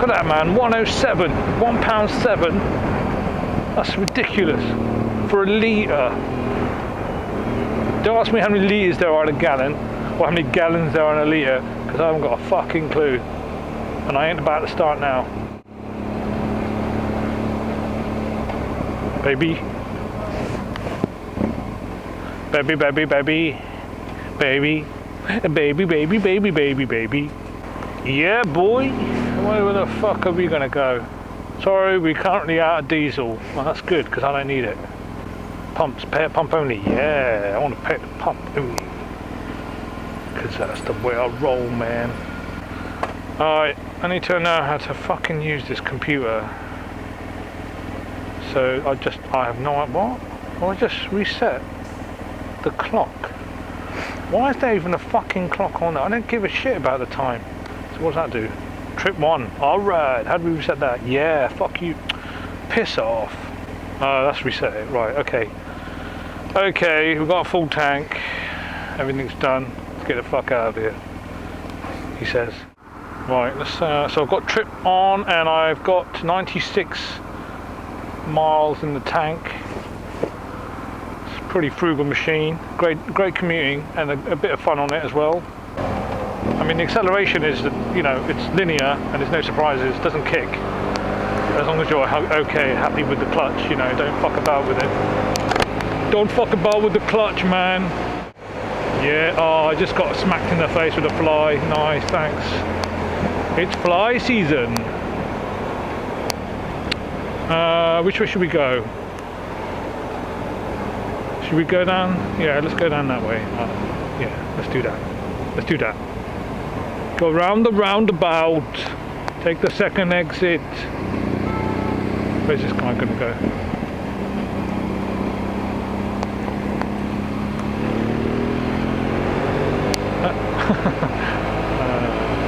at that, man. 107, £1.7. That's ridiculous for a litre. Don't ask me how many litres there are in a gallon, or how many gallons there are in a litre, because I haven't got a fucking clue. And I ain't about to start now. Baby. Baby, baby, baby. Baby. Baby, baby, baby, baby, baby. Yeah, boy. Where the fuck are we gonna go? Sorry, we're currently out of diesel. Well, that's good, because I don't need it. Pumps, pay at pump only. Yeah, I want to pay at the pump only. Because that's the way I roll, man. Alright, I need to know how to fucking use this computer. So I have no idea. What? Well, I just reset the clock. Why is there even a fucking clock on there? I don't give a shit about the time. So what does that do? Trip 1. Alright, how do we reset that? Yeah, fuck you. Piss off. Oh, that's reset it. Right, okay. Okay, we've got a full tank. Everything's done. Let's get the fuck out of here, he says. Right, let's, so I've got trip on and I've got 96 miles in the tank. It's a pretty frugal machine. Great commuting and a bit of fun on it as well. I mean, the acceleration is, you know, it's linear and there's no surprises, doesn't kick. As long as you're okay, happy with the clutch, you know, don't fuck about with it. Don't fuck about with the clutch, man. Yeah, oh, I just got smacked in the face with a fly. Nice, thanks. It's fly season. Which way should we go? Should we go down? Yeah, let's go down that way. Yeah, let's do that. Let's do that. Go round the roundabout. Take the second exit. Where's this guy going to go?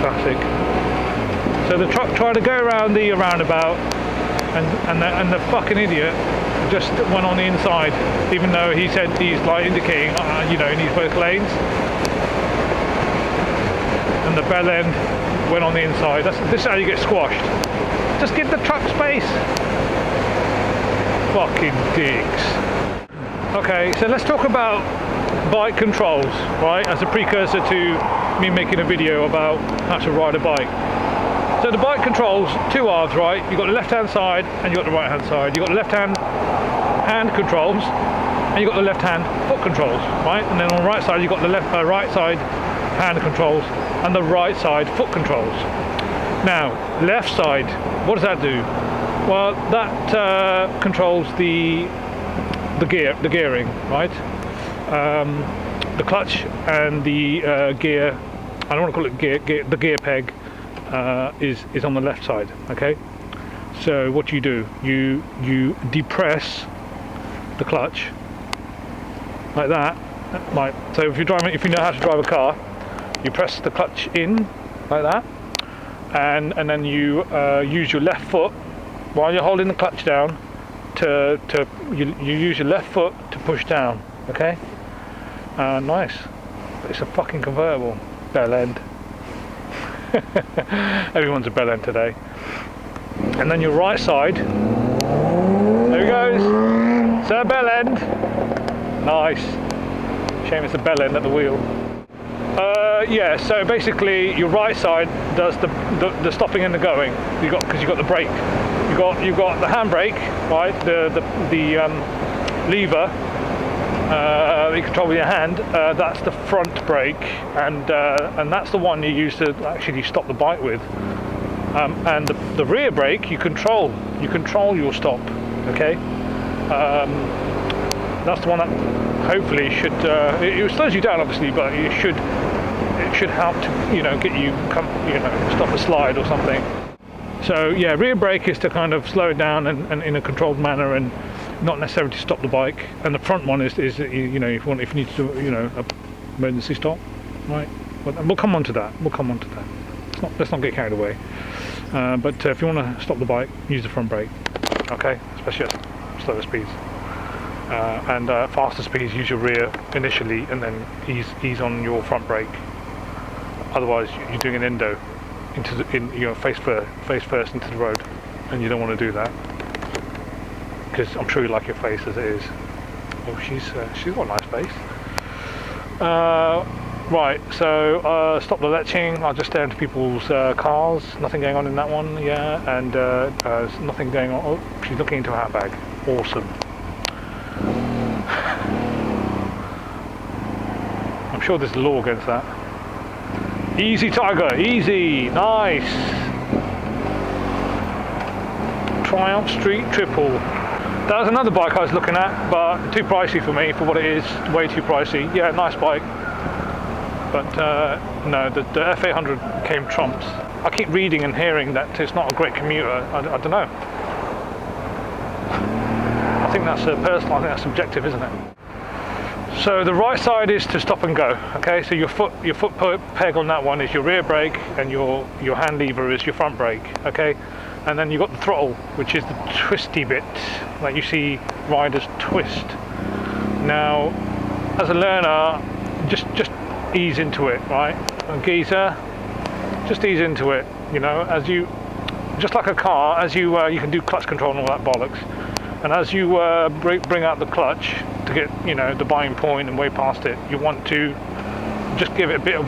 Classic. So the truck tried to go around the roundabout, and the fucking idiot just went on the inside, even though he said he's like indicating, you know, he needs both lanes. And the bell end went on the inside. This is how you get squashed. Just give the truck space. Fucking dicks. Okay, so let's talk about bike controls, right? As a precursor to me making a video about how to ride a bike. So the bike controls, two halves, right? You've got the left hand side and you've got the right hand side. You've got the left hand controls and you've got the left hand foot controls, right? And then on the right side you've got the right side hand controls and the right side foot controls. Now, left side, what does that do? Well, that controls the gearing, right? The clutch and the gear. I don't want to call it gear. The gear peg is on the left side. Okay. So what you do, you depress the clutch like that. Like so, if you know how to drive a car, you press the clutch in like that, and then you use your left foot while you're holding the clutch down you use your left foot to push down. Okay. Nice. It's a fucking convertible. Bell end. Everyone's a bell end today. And then your right side. There he goes. It's a bell end. Nice. Shame it's a bell end at the wheel. Yeah. So basically, your right side does the stopping and the going. Because you got the brake. You got the handbrake, right? The lever. You control with your hand. That's the front brake, and that's the one you use to actually stop the bike with. And the rear brake, you control your stop. Okay, that's the one that hopefully should it slows you down, obviously, but it should help to get you stop a slide or something. So yeah, rear brake is to kind of slow it down and in a controlled manner and not necessarily to stop the bike. And the front one is if you need to do a emergency stop, right? And we'll come on to that. Let's not get carried away. But if you want to stop the bike, use the front brake. Okay, especially at slower speeds. And faster speeds, use your rear initially, and then ease on your front brake. Otherwise, you're doing an endo. face first into the road, and you don't want to do that because I'm sure you like your face as it is. Oh, she's got a nice face. Right, so stop the leching. I'll just stare into people's cars. Nothing going on in that one, yeah, and there's nothing going on. Oh, she's looking into her bag. Awesome. I'm sure there's a law against that. Easy, Tiger, easy, nice. Triumph Street Triple. That was another bike I was looking at, but too pricey for me for what it is. Way too pricey. Yeah, nice bike. But no, the F800 came trumps. I keep reading and hearing that it's not a great commuter. I don't know. I think that's personal. I think that's subjective, isn't it? So the right side is to stop and go. Okay, so your foot peg on that one is your rear brake, and your hand lever is your front brake. Okay, and then you've got the throttle, which is the twisty bit that you see riders twist. Now, as a learner, just ease into it, right? A geezer, just ease into it. You know, as you, just like a car, as you can do clutch control and all that bollocks, and as you bring out the clutch to get, you know, the bind point and way past it, you want to just give it a bit of,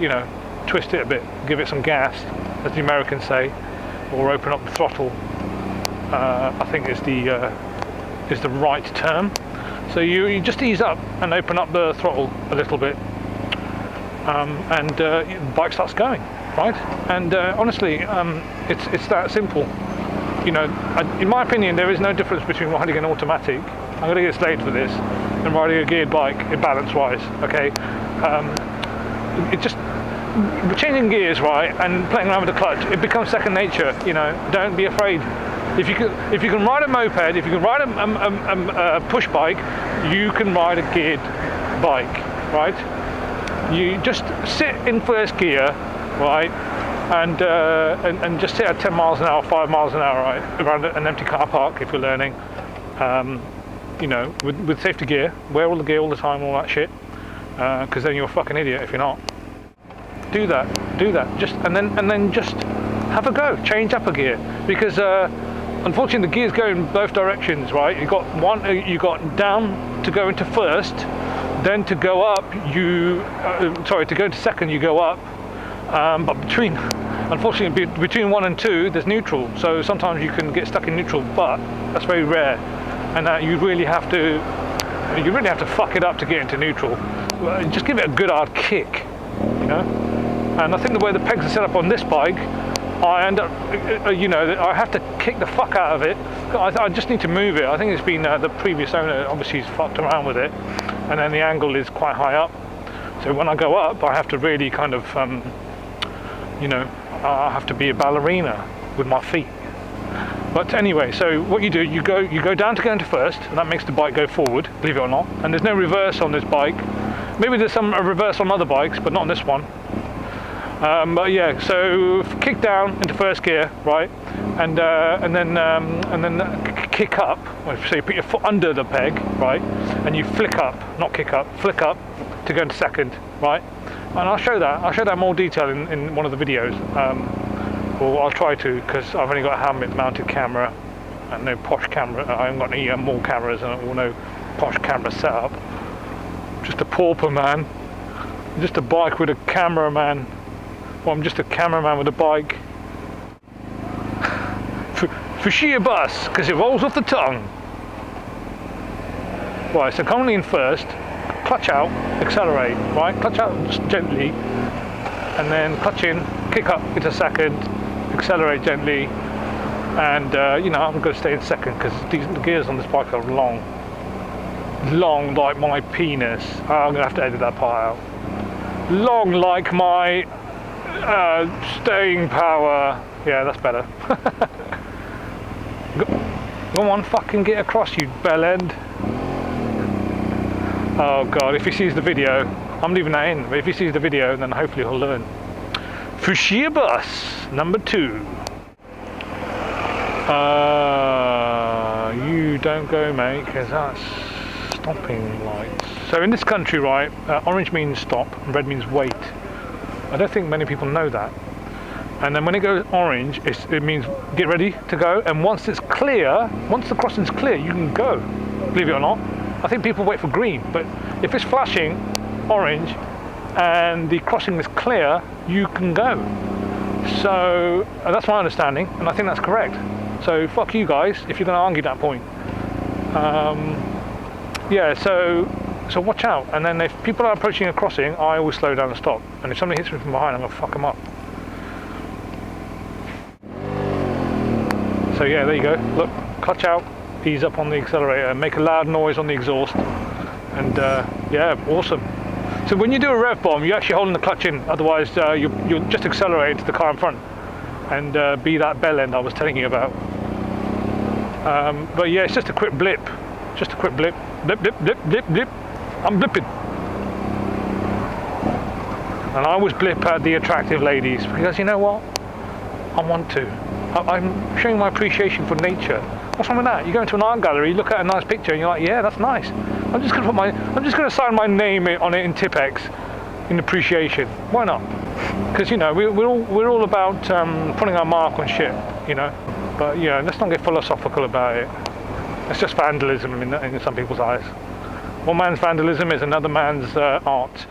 you know, twist it a bit, give it some gas, as the Americans say, or open up the throttle. I think is the right term. So you just ease up and open up the throttle a little bit. And the bike starts going, right? And honestly, it's that simple. You know, in my opinion, there is no difference between riding an automatic, I'm going to get slayed for this, and riding a geared bike, balance-wise. Okay, it just changing gears, right, and playing around with the clutch, it becomes second nature. You know, don't be afraid. If you can ride a moped, if you can ride a push bike, you can ride a geared bike, right? You just sit in first gear, right, and just sit at 10 miles an hour, 5 miles an hour, right, around an empty car park if you're learning. You know, with safety gear, wear all the gear all the time, all that shit, because then you're a fucking idiot if you're not. Do that, just and then just have a go, change up a gear, because unfortunately the gears go in both directions, right? You got down to go into first. Then to go up, to go into second, you go up. But unfortunately, between 1 and 2, there's neutral. So sometimes you can get stuck in neutral, but that's very rare. And you really have to fuck it up to get into neutral. Just give it a good hard kick, you know. And I think the way the pegs are set up on this bike, I end up, you know, I have to kick the fuck out of it. I just need to move it. I think it's been the previous owner, obviously he's fucked around with it, and then the angle is quite high up. So when I go up, I have to really kind of, you know, I have to be a ballerina with my feet. But anyway, so what you do, you go down to go into first, and that makes the bike go forward, believe it or not. And there's no reverse on this bike. Maybe there's some reverse on other bikes, but not on this one. But yeah, so kick down into first gear, right, and then kick up. So you put your foot under the peg, right, and you flick up, not kick up, flick up to go into second, right. And I'll show that in more detail in one of the videos, or I'll try to, because I've only got a helmet-mounted camera and no posh camera. I haven't got any more cameras or no posh camera setup. Just a pauper man, just a bike with a cameraman. Well, I'm just a cameraman with a bike. For sheer bus, because it rolls off the tongue. Right, so currently in first, clutch out, accelerate, right? Clutch out just gently, and then clutch in, kick up into second, accelerate gently, and you know, I'm going to stay in second because the gears on this bike are long like my penis. I'm going to have to edit that part out. Long like my staying power. Yeah, that's better. Go on, fucking get across, you bellend. Oh god, if he sees the video, I'm leaving that in, but if he sees the video, then hopefully he'll learn. Fuchsia bus number 2. You don't go, mate, because that's stopping lights. So in this country, right, orange means stop and red means wait. I don't think many people know that. And then when it goes orange, it means get ready to go. And once it's clear, once the crossing's clear, you can go, believe it or not. I think people wait for green, but if it's flashing orange and the crossing is clear, you can go. So that's my understanding, and I think that's correct. So fuck you guys if you're going to argue that point. Yeah, so watch out. And then if people are approaching a crossing, I always slow down and stop. And if somebody hits me from behind, I'm going to fuck them up. So yeah, there you go. Look, clutch out, ease up on the accelerator, make a loud noise on the exhaust, and yeah, awesome. So when you do a rev bomb, you're actually holding the clutch in. Otherwise, you'll just accelerate to the car in front and be that bell end I was telling you about. But yeah, it's just a quick blip. Just a quick blip. Blip, blip, blip, blip, blip. I'm blipping. And I always blip at the attractive ladies because you know what? I want to. I'm showing my appreciation for nature. What's wrong with that? You go into an art gallery, you look at a nice picture, and you're like, yeah, that's nice. I'm just gonna sign my name on it in Tipex in appreciation. Why not? Because you know we're all about putting our mark on shit, you know. But you know, let's not get philosophical about it. It's just vandalism in some people's eyes. One man's vandalism is another man's art.